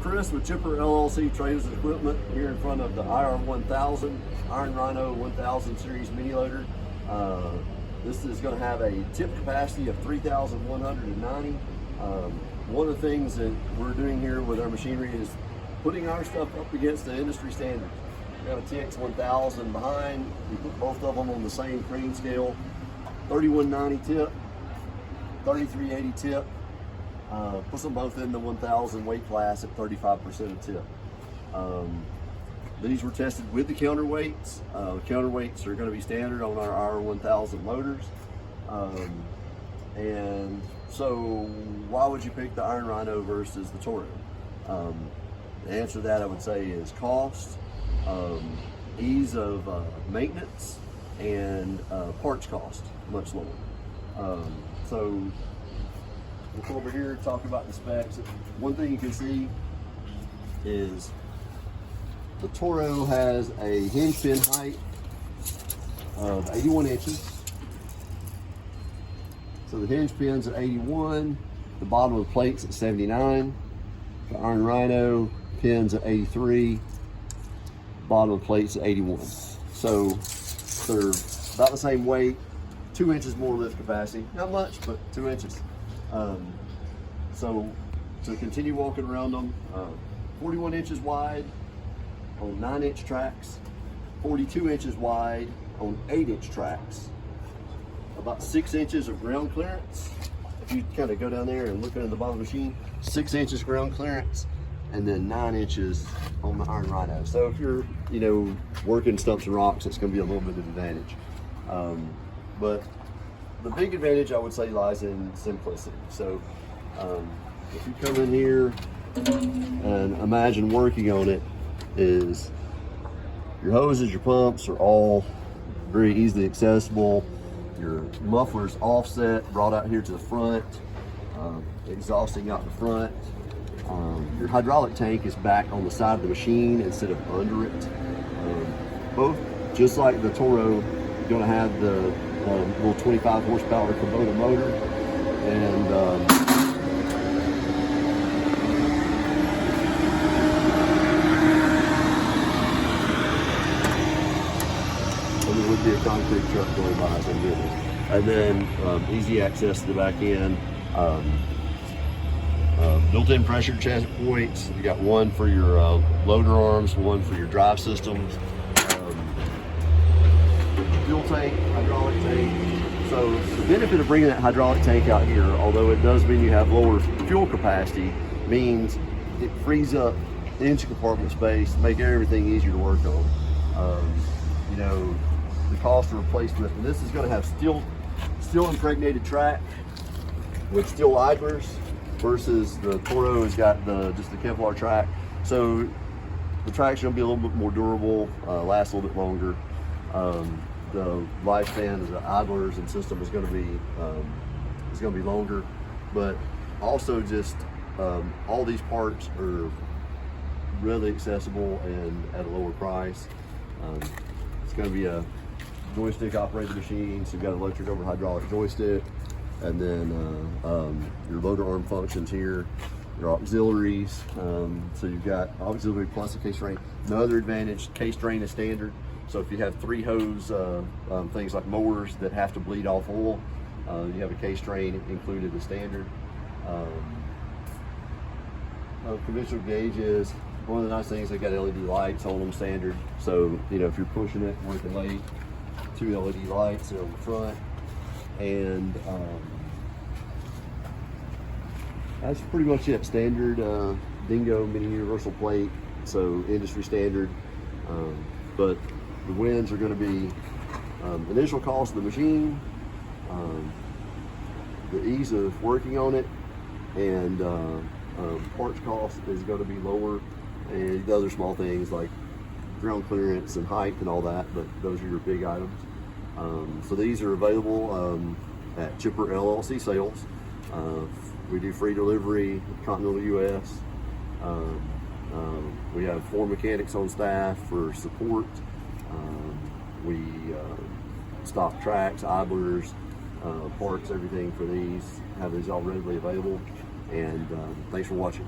Chris with Chipper LLC Trailers and Equipment here in front of the IR1000, Iron Rhino 1000 series mini loader. This is going to have a tip capacity of 3,190. One of the things that we're doing here with our machinery is putting our stuff up against the industry standard. We have a TX1000 behind. We put both of them on the same crane scale. 3190 tip, 3380 tip. Puts them both in the 1000 weight class at 35% of tip. These were tested with the counterweights. Counterweights are going to be standard on our IR1000 loaders. And so why would you pick the Iron Rhino versus the Toro? The answer to that I would say is cost, ease of maintenance, and parts cost, much lower. So we'll come over here and talk about the specs. One thing you can see is the Toro has a hinge pin height of 81 inches. So the hinge pin's at 81, the bottom of the plate's at 79. The Iron Rhino pin's at 83, bottom of the plate's at 81. So they're about the same weight, 2 inches more lift capacity. Not much, but 2 inches. So to continue walking around them, 41 inches wide on 9-inch tracks, 42 inches wide on 8-inch tracks, about 6 inches of ground clearance. If you kind of go down there and look under the bottom of the machine, 6 inches ground clearance, and then 9 inches on the Iron Rhino. So if you're, working stumps and rocks, it's going to be a little bit of advantage. But the big advantage, I would say, lies in simplicity. So if you come in here and imagine working on it, is your hoses, your pumps are all very easily accessible. Your muffler's offset, brought out here to the front, exhausting out the front. Your hydraulic tank is back on the side of the machine instead of under it. Both, just like the Toro, you're going to have the little 25 horsepower Kubota motor, and there would be a concrete truck going by as I'm doing it. And then easy access to the back end. Built-in pressure check points. You got one for your loader arms, one for your drive systems. Fuel tank, hydraulic tank. So the benefit of bringing that hydraulic tank out here, although it does mean you have lower fuel capacity, means it frees up engine compartment space, make everything easier to work on. The cost of replacement, and this is going to have steel impregnated track with steel idlers, versus the Toro has got just the Kevlar track. So the track's going to be a little bit more durable, last a little bit longer. The lifespan of the idlers and system is going to be longer, but also just all these parts are really accessible and at a lower price. It's going to be a joystick operated machine, so you've got electric over hydraulic joystick, and then your loader arm functions here, your auxiliaries. So you've got auxiliary plus a case drain. Another advantage, case drain is standard. So if you have 3 hose, things like mowers that have to bleed off oil, you have a case drain included as standard. Conventional gauges, one of the nice things, they got LED lights on them standard. So, if you're pushing it, working late, 2 LED lights on the front. And that's pretty much it. Standard Dingo mini universal plate, so industry standard. But the wins are going to be initial cost of the machine, the ease of working on it, and parts cost is going to be lower, and the other small things like ground clearance and height and all that, but those are your big items. So these are available at Chipper LLC Sales. We do free delivery, continental US. We have 4 mechanics on staff for support. We stock tracks, idlers, parts, everything for these. Have these all readily available. And thanks for watching.